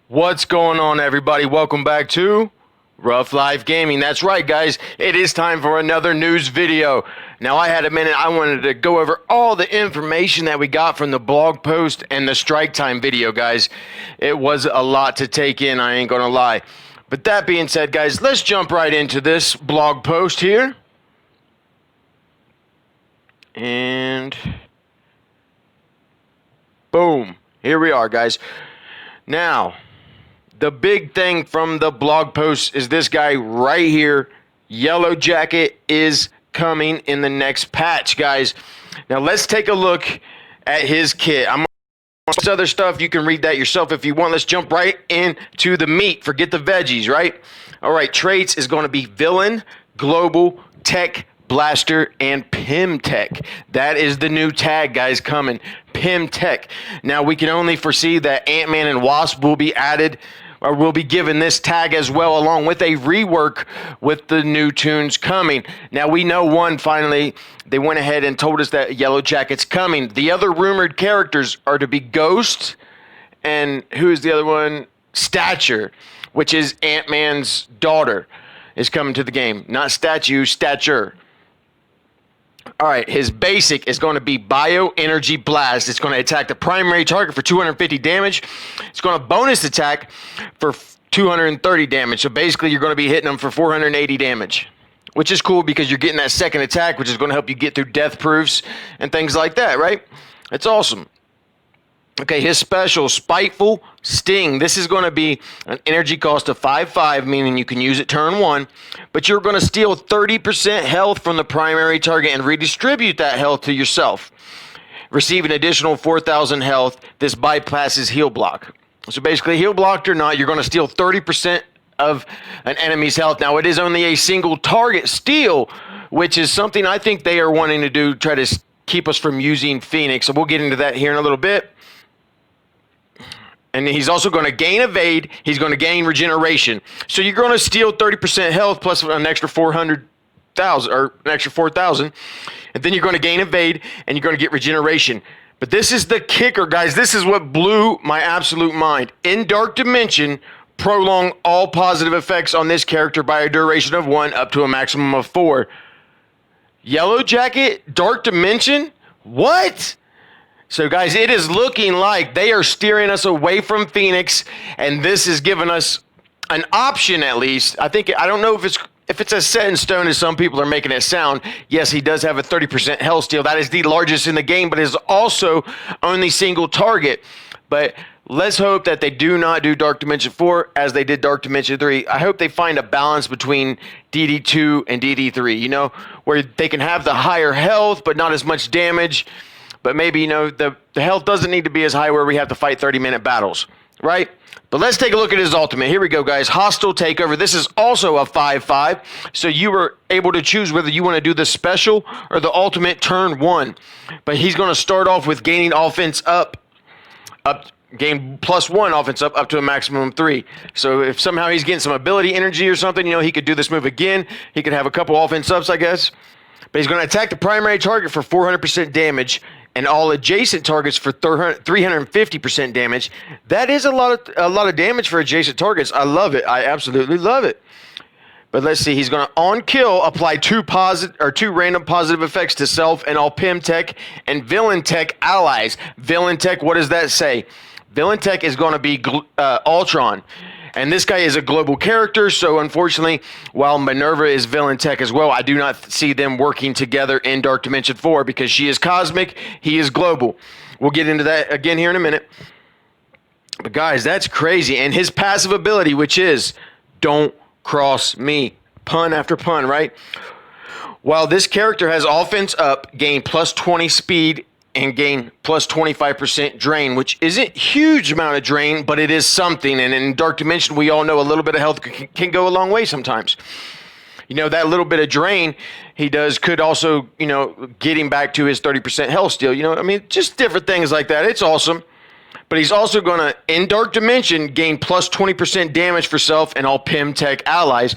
What's going on, everybody? Welcome back to Rough Life Gaming. That's right, guys. It is time for another news video. Now, I had a minute. I wanted to go over all the information that we got from the blog post and the strike time video, guys. It was a lot to take in, I ain't gonna lie. But that being said, guys, let's jump right into this blog post here. And boom. Here we are, guys. Now, the big thing from the blog post is this guy right here. Yellow Jacket is coming in the next patch, guys. Now, let's take a look at his kit. I'm this other stuff, you can read that yourself if you want. Let's jump right into the meat. Forget the veggies, right? All right, traits is going to be Villain, Global, Tech, Blaster, and Pim Tech. That is the new tag, guys, coming. Pim Tech. Now, we can only foresee that Ant-Man and Wasp will be added, or will be given this tag as well, along with a rework with the new tunes coming. Now, we know one, finally, they went ahead and told us that Yellow Jacket's coming. The other rumored characters are to be Ghost, and who's the other one? Stature, which is Ant-Man's daughter, is coming to the game. Not statue, stature. All right, his basic is going to be Bio Energy Blast. It's going to attack the primary target for 250 damage. It's going to bonus attack for 230 damage. So basically, you're going to be hitting them for 480 damage, which is cool because you're getting that second attack, which is going to help you get through death proofs and things like that, right? It's awesome. Okay, his special, Spiteful Sting. This is going to be an energy cost of 5/5, meaning you can use it turn one, but you're going to steal 30% health from the primary target and redistribute that health to yourself. Receive an additional 4,000 health. This bypasses heal block. So basically, heal blocked or not, you're going to steal 30% of an enemy's health. Now, it is only a single target steal, which is something I think they are wanting to do, try to keep us from using Phoenix. So we'll get into that here in a little bit. And he's also going to gain evade. He's going to gain regeneration. So you're going to steal 30% health plus an extra 400,000 or an extra 4,000. And then you're going to gain evade and you're going to get regeneration. But this is the kicker, guys. This is what blew my absolute mind. In Dark Dimension, prolong all positive effects on this character by a duration of 1 up to a maximum of 4. Yellow Jacket, Dark Dimension? What? So, guys, it is looking like they are steering us away from Phoenix, and this is giving us an option at least. I don't know if it's as set in stone as some people are making it sound. Yes, he does have a 30% health steal. That is the largest in the game, but is also only single target. But let's hope that they do not do Dark Dimension 4 as they did Dark Dimension 3. I hope they find a balance between DD2 and DD3, you know, where they can have the higher health but not as much damage. But maybe, you know, the health doesn't need to be as high where we have to fight 30-minute battles, right? But let's take a look at his ultimate. Here we go, guys. Hostile Takeover. This is also a 5/5. So you were able to choose whether you want to do the special or the ultimate turn 1. But he's going to start off with gaining offense gain +1 offense up to a maximum 3. So if somehow he's getting some ability energy or something, you know, he could do this move again. He could have a couple offense ups, I guess. But he's going to attack the primary target for 400% damage and all adjacent targets for 350% damage. That is a lot of damage for adjacent targets. I love it. I absolutely love it. But let's see. He's going to on kill apply two random positive effects to self and all Pim Tech and Villain Tech allies. Villain Tech. What does that say? Villain Tech is going to be Ultron. And this guy is a global character, so unfortunately, while Minerva is Villain Tech as well, I do not see them working together in Dark Dimension 4 because she is cosmic, he is global. We'll get into that again here in a minute. But guys, that's crazy. And his passive ability, which is Don't Cross Me. Pun after pun, right? While this character has offense up, gain +20 speed, and gain +25% drain, which isn't huge amount of drain, but it is something. And in Dark Dimension, we all know a little bit of health can go a long way sometimes. You know, that little bit of drain could also, you know, get him back to his 30% health steal. You know, I mean, just different things like that. It's awesome. But he's also going to, in Dark Dimension, gain +20% damage for self and all Pim Tech allies.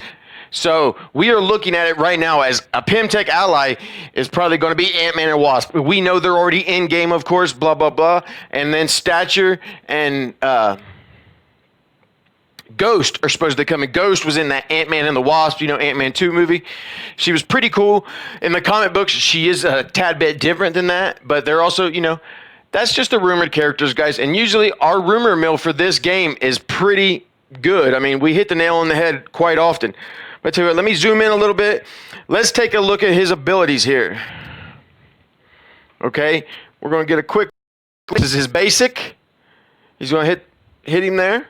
So we are looking at it right now as a Pim Tech ally is probably going to be Ant-Man and Wasp. We know they're already in game, of course, blah, blah, blah. And then Stature and Ghost are supposed to come in. Ghost was in that Ant-Man and the Wasp, Ant-Man 2 movie. She was pretty cool. In the comic books, she is a tad bit different than that, but they're also, that's just the rumored characters, guys. And usually our rumor mill for this game is pretty good. I mean, we hit the nail on the head quite often. But tell you what, let me zoom in a little bit. Let's take a look at his abilities here. Okay, we're going to get a quick. This is his basic. He's going to hit him there.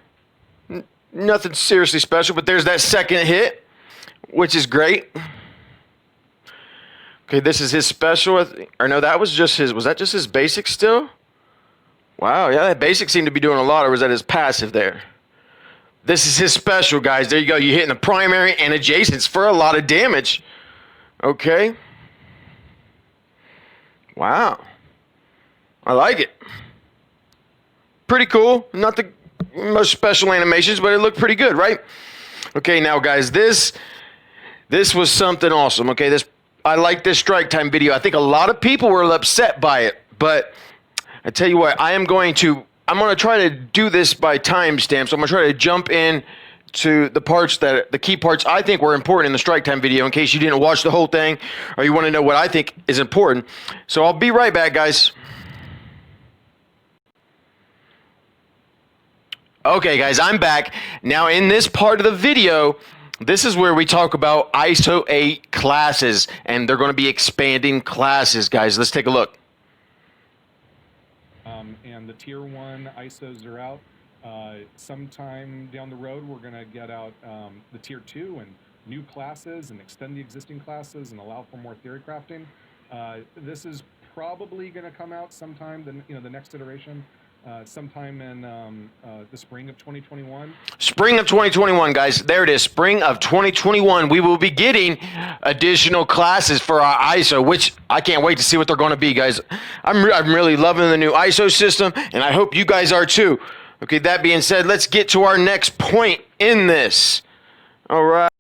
Nothing seriously special, but there's that second hit, which is great. Okay, this is his special. Or no, that was just his. Was that just his basic still? Wow, yeah, that basic seemed to be doing a lot, or was that his passive there? This is his special, guys. There you go. You're hitting the primary and adjacents for a lot of damage. Okay. Wow. I like it. Pretty cool. Not the most special animations, but it looked pretty good, right? Okay, now guys, this was something awesome. Okay, I like this strike time video. I think a lot of people were upset by it, but I tell you what, I'm going to try to do this by timestamp. So I'm going to try to jump in to the key parts I think were important in the strike time video in case you didn't watch the whole thing or you want to know what I think is important. So I'll be right back, guys. Okay, guys, I'm back. Now, in this part of the video, this is where we talk about ISO 8 classes, and they're going to be expanding classes, guys. Let's take a look. And the Tier 1 ISOs are out. Sometime down the road, we're going to get out the Tier 2 and new classes and extend the existing classes and allow for more theory crafting. This is probably going to come out sometime, the next iteration. Sometime in the spring of 2021. Spring of 2021, guys. There it is. Spring of 2021. We will be getting additional classes for our ISO, which I can't wait to see what they're going to be, guys. I'm really loving the new ISO system, and I hope you guys are too. Okay, that being said, let's get to our next point in this. All right.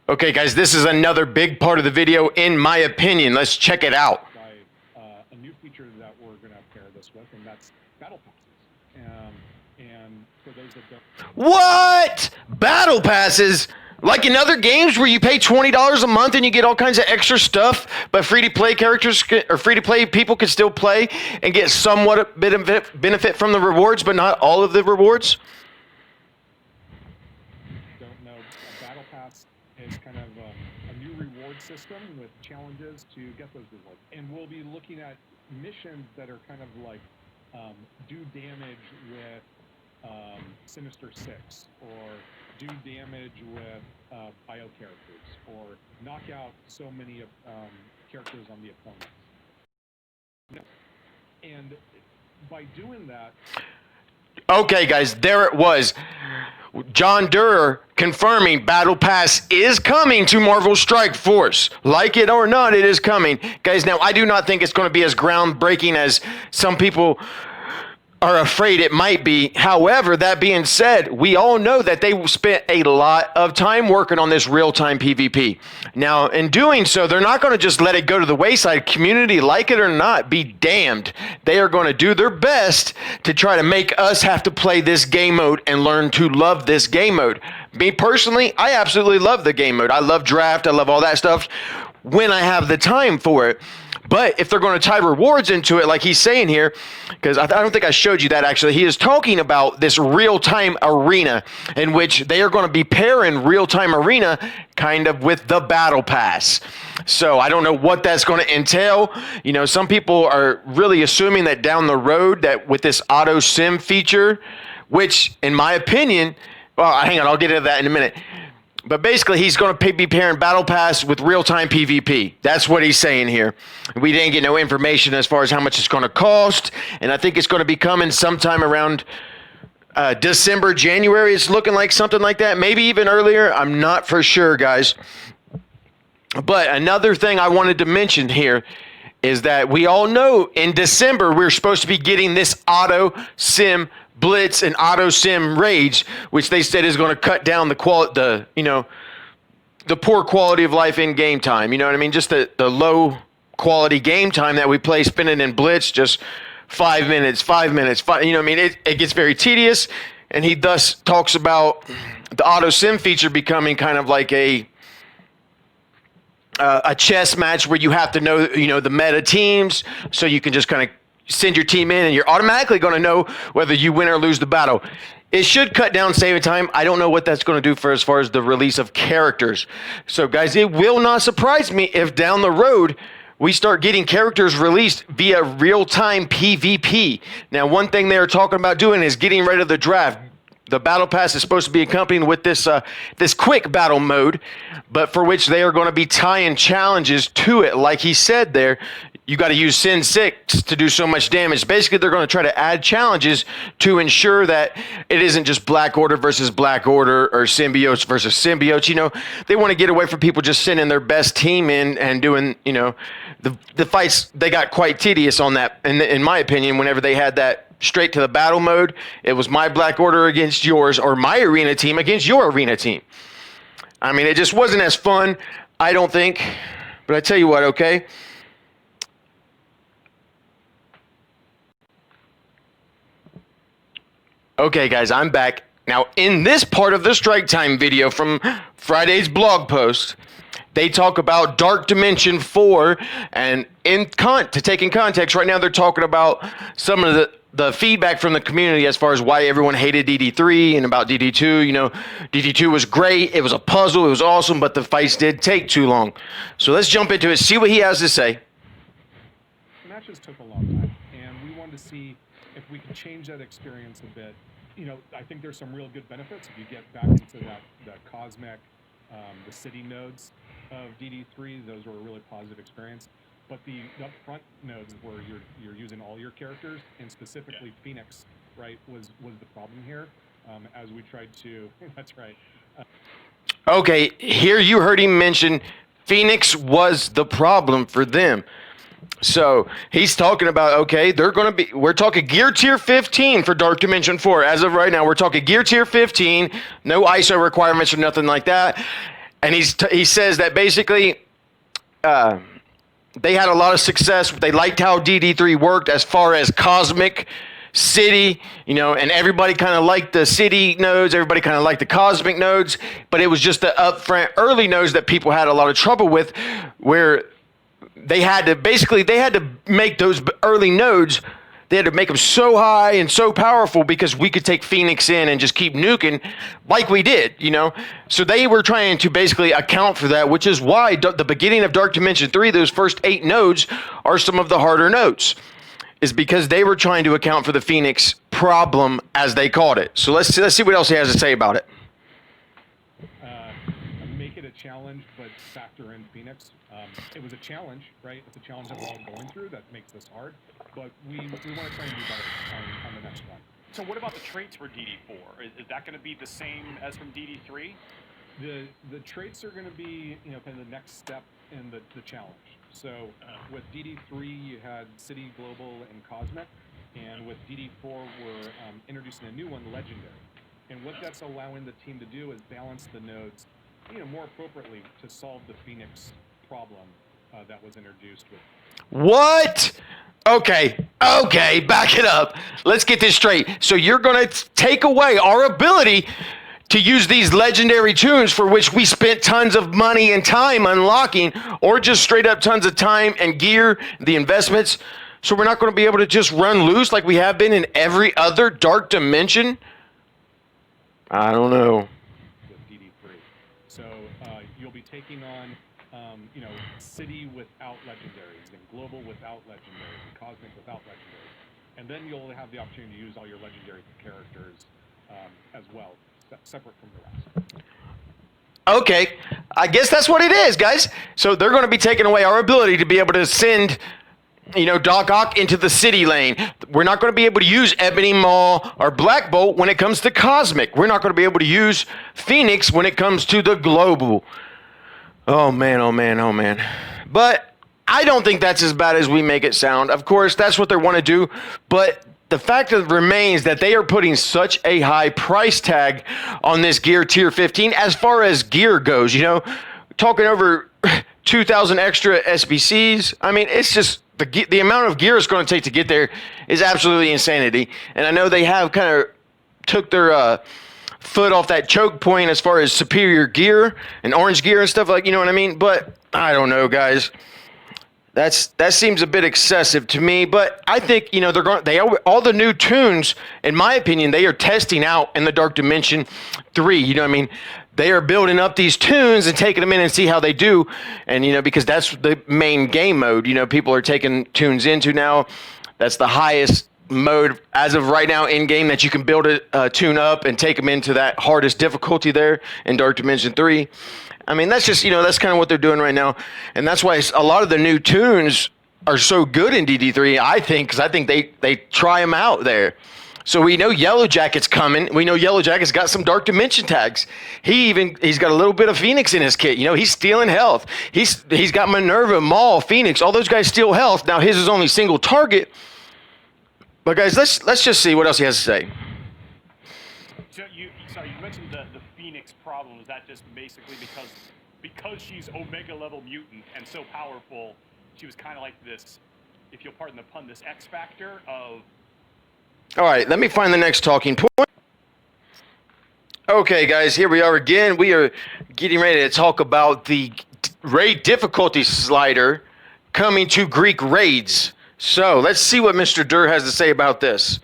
Okay, guys, this is another big part of the video, in my opinion. Let's check it out. A new feature that we're going to pair this with, and that's battle passes. And for those that don't... What? Battle passes? Like in other games where you pay $20 a month and you get all kinds of extra stuff, but free-to-play characters or free-to-play people can still play and get somewhat benefit from the rewards, but not all of the rewards? Don't know. A battle pass is kind of a new reward system with challenges to get those rewards. And we'll be looking at missions that are kind of like do damage with Sinister Six, or do damage with bio characters, or knock out so many characters on the opponent. And by doing that... Okay, guys, there it was. John Durer confirming Battle Pass is coming to Marvel Strike Force. Like it or not, it is coming. Guys, now, I do not think it's going to be as groundbreaking as some people are afraid it might be. However, that being said, we all know that they spent a lot of time working on this real-time PvP. Now, in doing so, they're not going to just let it go to the wayside. Community, like it or not, be damned. They are going to do their best to try to make us have to play this game mode and learn to love this game mode. Me personally, I absolutely love the game mode. I love draft. I love all that stuff when I have the time for it. But if they're going to tie rewards into it, like he's saying here, because I don't think I showed you that actually, he is talking about this real-time arena in which they are going to be pairing real-time arena kind of with the battle pass. So I don't know what that's going to entail. You know, some people are really assuming that down the road that with this auto sim feature, which in my opinion, well, hang on, I'll get into that in a minute. But basically, he's going to be pairing Battle Pass with real-time PvP. That's what he's saying here. We didn't get no information as far as how much it's going to cost, and I think it's going to be coming sometime around December, January. It's looking like something like that. Maybe even earlier. I'm not for sure, guys. But another thing I wanted to mention here is that we all know in December we're supposed to be getting this auto sim Blitz and Auto Sim Rage, which they said is going to cut down the poor quality of life in game time. You know what I mean? Just the low quality game time that we play spinning in Blitz, just 5 minutes, you know what I mean? It gets very tedious. and he thus talks about the auto sim feature becoming kind of like a chess match where you have to know, the meta teams, so you can just kind of send your team in and you're automatically going to know whether you win or lose the battle. It should cut down saving time. I don't know what that's going to do for as far as the release of characters. So guys, it will not surprise me if down the road we start getting characters released via real-time PvP. Now, one thing they are talking about doing is getting rid of the draft. The battle pass is supposed to be accompanied with this quick battle mode, but for which they are going to be tying challenges to it. Like he said there, you got to use Sin 6 to do so much damage. Basically, they're going to try to add challenges to ensure that it isn't just Black Order versus Black Order or symbiotes versus symbiotes. They want to get away from people just sending their best team in and doing, the fights. They got quite tedious on that, in my opinion, whenever they had that straight to the battle mode. It was my Black Order against yours, or my arena team against your arena team. I mean, it just wasn't as fun, I don't think. But I tell you what, okay? Okay, guys, I'm back. Now, in this part of the Strike Time video from Friday's blog post, they talk about Dark Dimension 4, and to take in context, right now they're talking about some of the feedback from the community as far as why everyone hated DD3 and about DD2. DD2 was great. It was a puzzle. It was awesome, but the fights did take too long. So let's jump into it, see what he has to say. The matches took a long time, and we wanted to see if we could change that experience a bit. I think there's some real good benefits if you get back into that cosmic, the city nodes of DD3. Those were a really positive experience. But the upfront nodes where you're using all your characters, and specifically Phoenix, right, was the problem here. As we tried to, that's right. Okay, here you heard him mention Phoenix was the problem for them. So he's talking about, okay, we're talking gear tier 15 for Dark Dimension 4. As of right now, we're talking gear tier 15, no ISO requirements or nothing like that. And he says that basically they had a lot of success. They liked how DD3 worked as far as cosmic city, and everybody kind of liked the city nodes. Everybody kind of liked the cosmic nodes, but it was just the upfront early nodes that people had a lot of trouble with, where they had to make those early nodes. They had to make them so high and so powerful because we could take Phoenix in and just keep nuking like we did, So they were trying to basically account for that, which is why the beginning of Dark Dimension 3, those first 8 nodes are some of the harder nodes, is because they were trying to account for the Phoenix problem, as they called it. So let's see what else he has to say about it. Make it a challenge, but factor in Phoenix. It was a challenge, right? It's a challenge that we're all going through that makes this hard, but we want to try and do better on the next one. So what about the traits for DD4? Is that going to be the same as from DD3? The traits are going to be, kind of the next step in the challenge. So with DD3, you had City, Global, and Cosmic, and with DD4, we're introducing a new one, Legendary. And what that's allowing the team to do is balance the nodes, more appropriately to solve the Phoenix problem that was introduced with. What? Okay, back it up. Let's get this straight. So you're going to take away our ability to use these legendary tunes for which we spent tons of money and time unlocking, or just straight up tons of time and gear, the investments. So we're not going to be able to just run loose like we have been in every other Dark Dimension? I don't know. With DD3. So you'll be taking on, City without legendaries, and Global without legendaries, and Cosmic without legendaries. And then you'll have the opportunity to use all your legendary characters as well, separate from the rest. Okay, I guess that's what it is, guys. So they're going to be taking away our ability to be able to send, Doc Ock into the city lane. We're not going to be able to use Ebony Maw or Black Bolt when it comes to Cosmic. We're not going to be able to use Phoenix when it comes to the Global. Oh, man, oh, man, oh, man. But I don't think that's as bad as we make it sound. Of course, that's what they want to do. But the fact remains that they are putting such a high price tag on this gear tier 15 as far as gear goes. Talking over 2,000 extra SBCs. I mean, it's just the amount of gear it's going to take to get there is absolutely insanity. And I know they have kind of took their foot off that choke point as far as superior gear and orange gear and stuff, like, you know what I mean? But I don't know, guys. That seems a bit excessive to me, but I think, you know, all the new tunes, in my opinion, they are testing out in the Dark Dimension 3. You know what I mean? They are building up these tunes and taking them in and see how they do. And, you know, because that's the main game mode, you know, people are taking tunes into now. That's the highest mode as of right now in game that you can build a tune up and take them into that hardest difficulty there in Dark Dimension 3. I mean, that's just, you know, that's kind of what they're doing right now. And that's why a lot of the new tunes are so good in DD3, I think, because I think they try them out there. So we know Yellow Jacket's coming. We know Yellow Jacket's got some Dark Dimension tags. He's got a little bit of Phoenix in his kit. You know, he's stealing health. He's got Minerva, Maul, Phoenix. All those guys steal health. Now his is only single target. But guys, let's just see what else he has to say. So you mentioned the Phoenix problem. Is that just basically because she's Omega level mutant and so powerful, she was kind of like this, if you'll pardon the pun, this X factor of. All right, let me find the next talking point. Okay, guys, here we are again. We are getting ready to talk about the raid difficulty slider coming to Greek raids. So let's see what Mr. Durr has to say about this.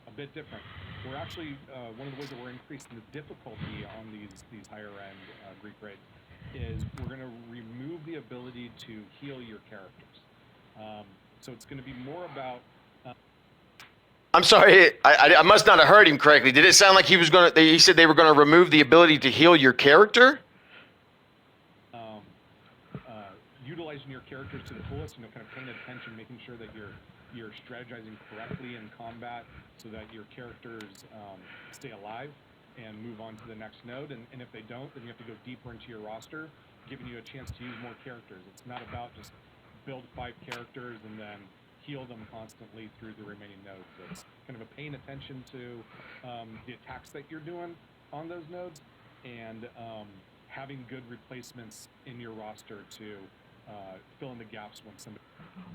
A bit different. We're actually one of the ways that we're increasing the difficulty on these higher end Greek raids is we're going to remove the ability to heal your characters. So it's going to be more about. I'm sorry, I must not have heard him correctly. Did it sound like he said they were going to remove the ability to heal your character? Utilizing your characters to the fullest, you know, kind of paying attention, making sure that you're strategizing correctly in combat so that your characters stay alive and move on to the next node. And if they don't, then you have to go deeper into your roster, giving you a chance to use more characters. It's not about just build 5 characters and then heal them constantly through the remaining nodes. It's kind of a paying attention to the attacks that you're doing on those nodes and having good replacements in your roster to fill in the gaps when somebody.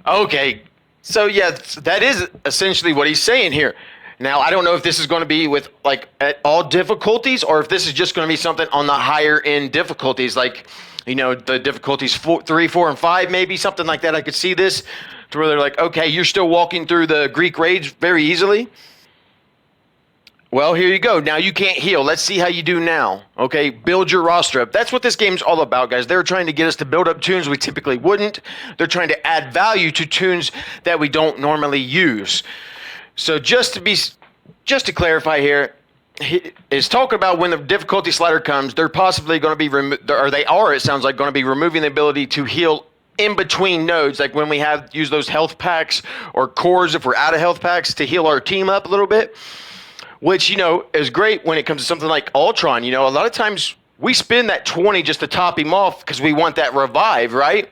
Okay, so yeah, that is essentially what he's saying here. Now, I don't know if this is going to be with like at all difficulties or if this is just going to be something on the higher end difficulties, like, you know, the difficulties 3, 4, and 5, maybe something like that. I could see this to where they're like, okay, you're still walking through the Greek raids very easily. Well, here you go. Now you can't heal. Let's see how you do now. Okay, build your roster up. That's what this game's all about, guys. They're trying to get us to build up tunes we typically wouldn't. They're trying to add value to tunes that we don't normally use. So just to clarify here, is talking about when the difficulty slider comes, they're possibly going to be it sounds like, going to be removing the ability to heal in between nodes, like when we use those health packs or cores if we're out of health packs to heal our team up a little bit. Which, you know, is great when it comes to something like Ultron. You know, a lot of times we spend that 20 just to top him off because we want that revive, right?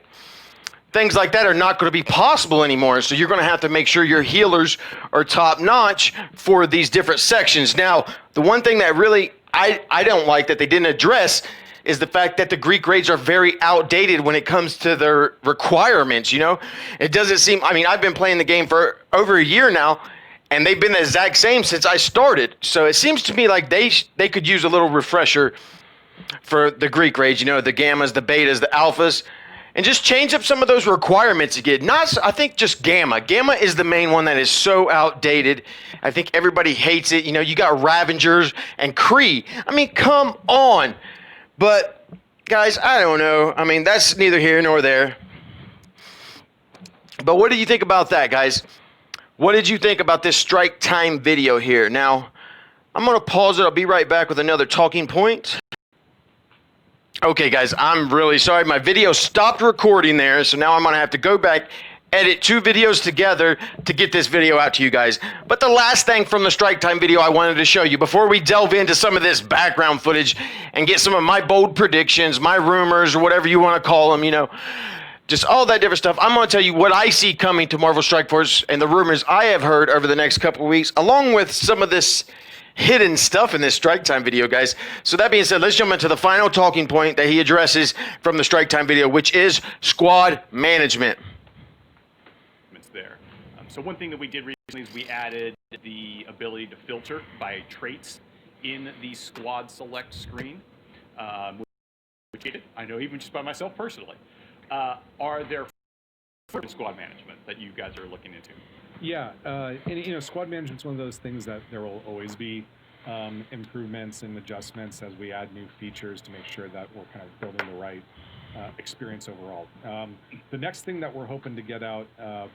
Things like that are not going to be possible anymore. So you're going to have to make sure your healers are top notch for these different sections. Now, the one thing that really I don't like that they didn't address is the fact that the Greek raids are very outdated when it comes to their requirements, you know? It doesn't seem, I mean, I've been playing the game for over a year now, and they've been the exact same since I started. So it seems to me like they could use a little refresher for the Greek raids, you know, the gammas, the betas, the alphas, and just change up some of those requirements again. I think just gamma. Gamma is the main one that is so outdated. I think everybody hates it. You know, you got Ravengers and Kree. I mean, come on. But, guys, I don't know. I mean, that's neither here nor there. But what do you think about that, guys? What did you think about this strike time video here? Now, I'm going to pause it. I'll be right back with another talking point. Okay, guys, I'm really sorry. My video stopped recording there, so now I'm going to have to go back, edit 2 videos together to get this video out to you guys. But the last thing from the strike time video I wanted to show you before we delve into some of this background footage and get some of my bold predictions, my rumors, or whatever you want to call them, you know, just all that different stuff. I'm going to tell you what I see coming to Marvel Strike Force and the rumors I have heard over the next couple of weeks, along with some of this hidden stuff in this strike time video, guys. So that being said, let's jump into the final talking point that he addresses from the strike time video, which is squad management. There. So one thing that we did we added the ability to filter by traits in the squad select screen, which I know even just by myself personally. Are there squad management that you guys are looking into? Yeah, and squad management's one of those things that there will always be improvements and adjustments as we add new features to make sure that we're kind of building the right experience overall. The next thing that we're hoping to get out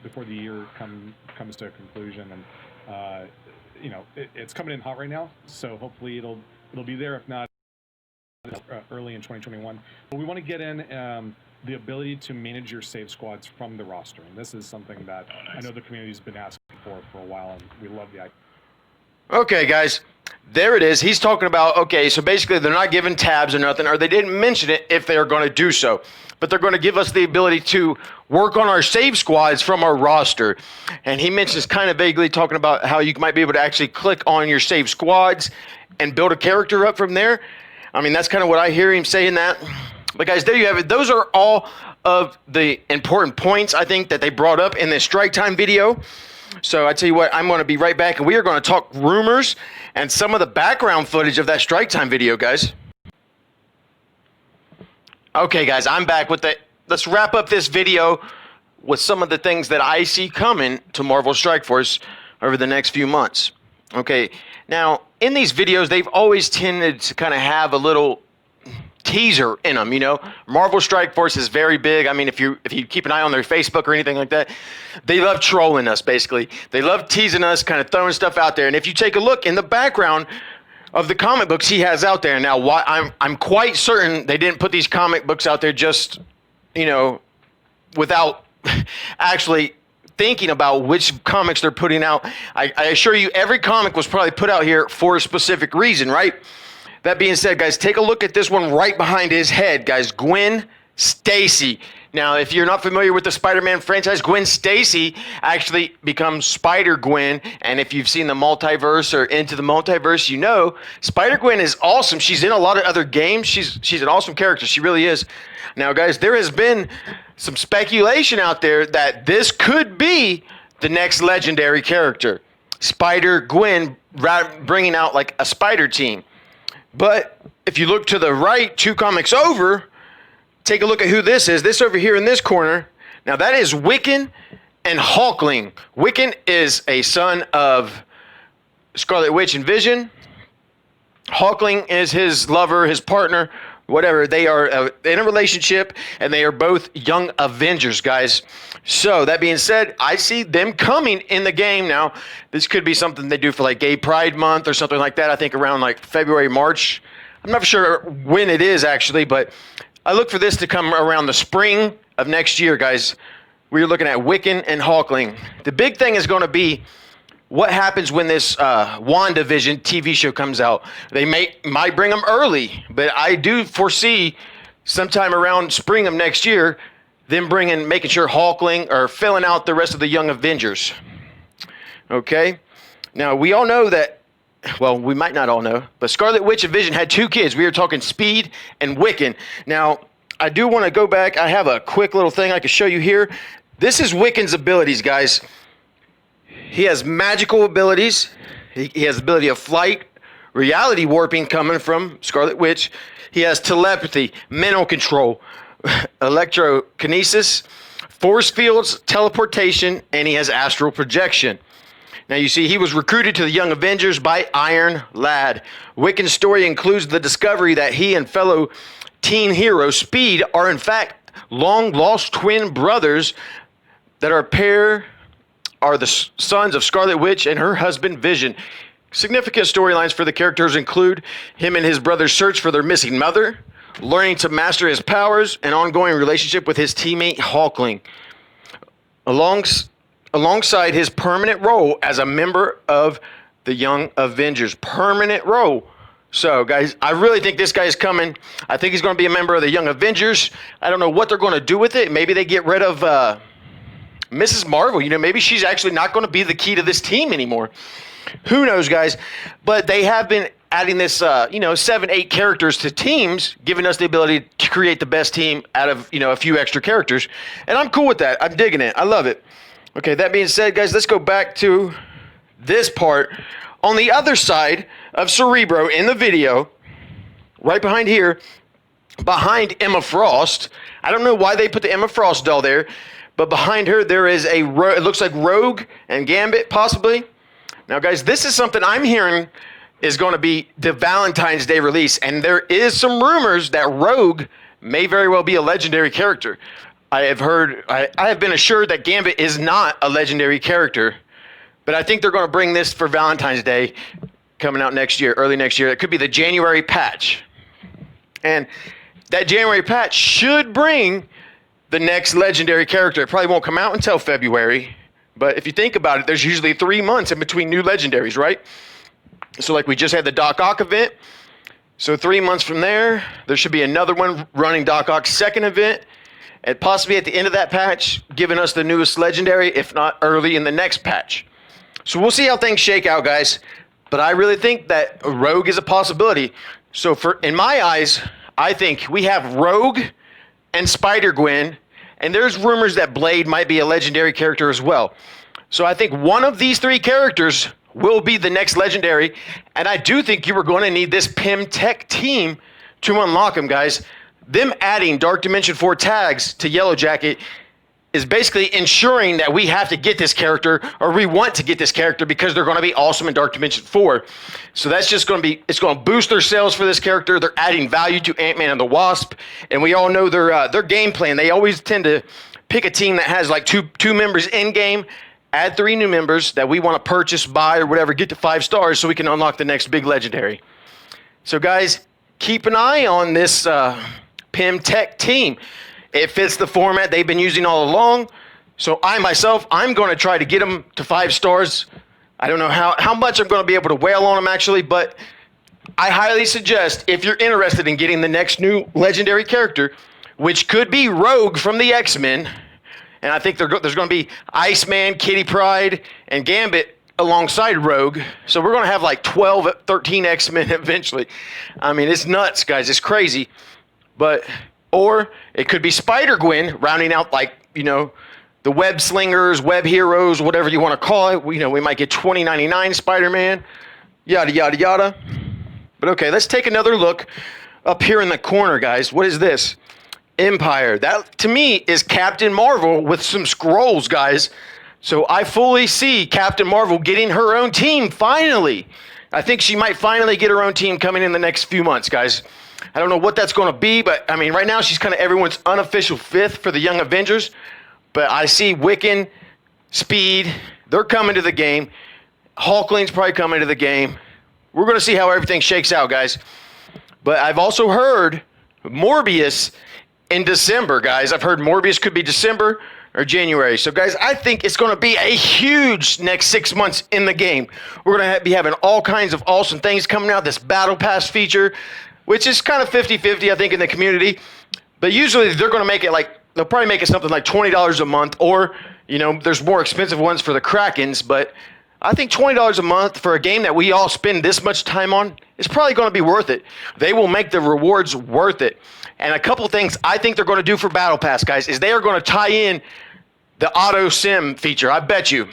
before the year comes to a conclusion, and it's coming in hot right now, so hopefully it'll be there. If not, early in 2021. But we want to get in the ability to manage your save squads from the roster, and this is something that I know the community's been asking for a while, and we love the idea. Okay, guys, there it is. He's talking about, okay, so basically they're not giving tabs or nothing, or they didn't mention it if they are going to do so. But they're going to give us the ability to work on our save squads from our roster. And he mentions kind of vaguely talking about how you might be able to actually click on your save squads and build a character up from there. I mean, that's kind of what I hear him saying that. But guys, there you have it. Those are all of the important points, I think, that they brought up in this strike time video. So I tell you what, I'm going to be right back, and we are going to talk rumors and some of the background footage of that strike time video, guys. Okay, guys, I'm back with let's wrap up this video with some of the things that I see coming to Marvel Strike Force over the next few months. Okay, now, in these videos, they've always tended to kind of have a little teaser in them, Marvel Strike Force is very big. I mean, if you keep an eye on their Facebook or anything like that, they love trolling us, basically. They love teasing us, kind of throwing stuff out there. And if you take a look in the background of the comic books he has out there now, I'm quite certain they didn't put these comic books out there just, without actually thinking about which comics they're putting out. I assure you, every comic was probably put out here for a specific reason, right? That being said, guys, take a look at this one right behind his head, guys. Gwen Stacy. Now, if you're not familiar with the Spider-Man franchise, Gwen Stacy actually becomes Spider-Gwen. And if you've seen the multiverse or Into the Multiverse, Spider-Gwen is awesome. She's in a lot of other games. She's an awesome character. She really is. Now, guys, there has been some speculation out there that this could be the next legendary character. Spider-Gwen bringing out like a spider team. But if you look to the right, 2 comics over, take a look at who this is. This over here in this corner. Now that is Wiccan and Hulkling. Wiccan is a son of Scarlet Witch and Vision. Hulkling is his lover, his partner, whatever. They are in a relationship, and they are both young Avengers, guys. So that being said, I see them coming in the game now. This could be something they do for like Gay Pride Month or something like that. I think around like February, March. I'm not sure when it is actually, but I look for this to come around the spring of next year, guys. We're looking at Wiccan and Hulkling. The big thing is going to be what happens when this WandaVision TV show comes out. They might bring them early, but I do foresee sometime around spring of next year them making sure Hulkling or filling out the rest of the Young Avengers. Okay? Now, we all know that, well, we might not all know, but Scarlet Witch and Vision had 2 kids. We were talking Speed and Wiccan. Now, I do want to go back. I have a quick little thing I can show you here. This is Wiccan's abilities, guys. He has magical abilities. He has the ability of flight, reality warping coming from Scarlet Witch. He has telepathy, mental control, electrokinesis, force fields, teleportation, and he has astral projection. Now you see he was recruited to the Young Avengers by Iron Lad. Wiccan's story includes the discovery that he and fellow teen hero Speed are in fact long-lost twin brothers that are the sons of Scarlet Witch and her husband Vision. Significant storylines for the characters include him and his brother's search for their missing mother, learning to master his powers, an ongoing relationship with his teammate Hulkling, alongside his permanent role as a member of the Young Avengers. Permanent role. So, guys, I really think this guy is coming. I think he's going to be a member of the Young Avengers. I don't know what they're going to do with it. Maybe they get rid of Mrs. Marvel. Maybe she's actually not going to be the key to this team anymore. Who knows, guys? But they have been adding this, 7, 8 characters to teams, giving us the ability to create the best team out of, a few extra characters. And I'm cool with that. I'm digging it. I love it. Okay, that being said, guys, let's go back to this part. On the other side of Cerebro in the video, right behind here, behind Emma Frost. I don't know why they put the Emma Frost doll there, but behind her there is it looks like Rogue and Gambit, possibly. Now, guys, this is something I'm hearing is going to be the Valentine's Day release, and there is some rumors that Rogue may very well be a legendary character. I have been assured that Gambit is not a legendary character, but I think they're going to bring this for Valentine's Day coming out next year, early next year. It could be the January patch. And that January patch should bring the next legendary character. It probably won't come out until February, but if you think about it, there's usually 3 months in between new legendaries, right? So like we just had the Doc Ock event. So 3 months from there should be another one running Doc Ock's second event, and possibly at the end of that patch, giving us the newest legendary, if not early in the next patch. So we'll see how things shake out, guys. But I really think that Rogue is a possibility. So in my eyes, I think we have Rogue and Spider-Gwen, and there's rumors that Blade might be a legendary character as well. So I think one of these 3 characters will be the next legendary, and I do think you are going to need this PIM Tech team to unlock them, guys. Them adding Dark Dimension 4 tags to Yellow Jacket is basically ensuring that we have to get this character, or we want to get this character, because they're going to be awesome in Dark Dimension 4. So that's just going to be, it's going to boost their sales for this character. They're adding value to Ant-Man and the Wasp, and we all know their game plan. They always tend to pick a team that has like two members in game, add 3 new members that we want to purchase, buy, or whatever, get to 5 stars so we can unlock the next big legendary. So guys, keep an eye on this PIM Tech team. It fits the format they've been using all along. So I'm going to try to get them to 5 stars. I don't know how much I'm going to be able to wail on them, actually, but I highly suggest, if you're interested in getting the next new legendary character, which could be Rogue from the X-Men, and I think there's going to be Iceman, Kitty Pryde, and Gambit alongside Rogue. So we're going to have like 12, 13 X-Men eventually. I mean, it's nuts, guys. It's crazy. Or it could be Spider-Gwen rounding out, like, the web slingers, web heroes, whatever you want to call it. We might get 2099 Spider-Man, yada, yada, yada. But okay, let's take another look up here in the corner, guys. What is this? Empire. That, to me, is Captain Marvel with some scrolls, guys. So I fully see Captain Marvel getting her own team, finally. I think she might finally get her own team coming in the next few months, guys. I don't know what that's going to be, but, I mean, right now she's kind of everyone's unofficial 5th for the Young Avengers. But I see Wiccan, Speed, they're coming to the game. Hulkling's probably coming to the game. We're going to see how everything shakes out, guys. But I've also heard Morbius in December, guys. I've heard Morbius could be December or January. So, guys, I think it's going to be a huge next 6 months in the game. We're going to be having all kinds of awesome things coming out. This Battle Pass feature, which is kind of 50-50, I think, in the community. But usually they're going to make it they'll probably make it something like $20 a month, or, there's more expensive ones for the Krakens. But I think $20 a month for a game that we all spend this much time on is probably going to be worth it. They will make the rewards worth it. And a couple things I think they're going to do for Battle Pass, guys, is they are going to tie in the auto sim feature. I bet you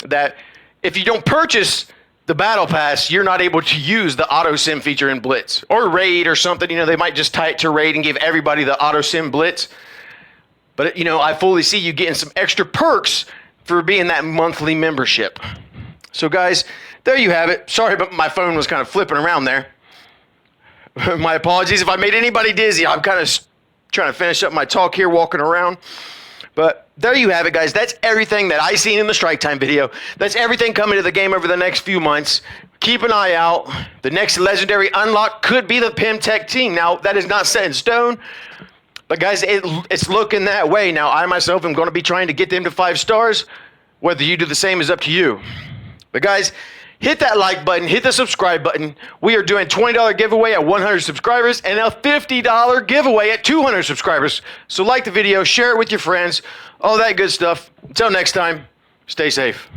that if you don't purchase the Battle Pass, you're not able to use the auto sim feature in Blitz or Raid or something. They might just tie it to Raid and give everybody the auto sim Blitz. But, I fully see you getting some extra perks for being that monthly membership. So, guys, there you have it. Sorry, but my phone was kind of flipping around there. My apologies if I made anybody dizzy. I'm kind of trying to finish up my talk here, walking around. But there you have it, guys. That's everything that I seen in the Strike Time video. That's everything coming to the game over the next few months. Keep an eye out. The next legendary unlock could be the PIM Tech team. Now, that is not set in stone. But, guys, it's looking that way. Now, I myself am going to be trying to get them to 5 stars. Whether you do the same is up to you. But, guys, hit that like button. Hit the subscribe button. We are doing a $20 giveaway at 100 subscribers and a $50 giveaway at 200 subscribers. So like the video, share it with your friends, all that good stuff. Until next time, stay safe.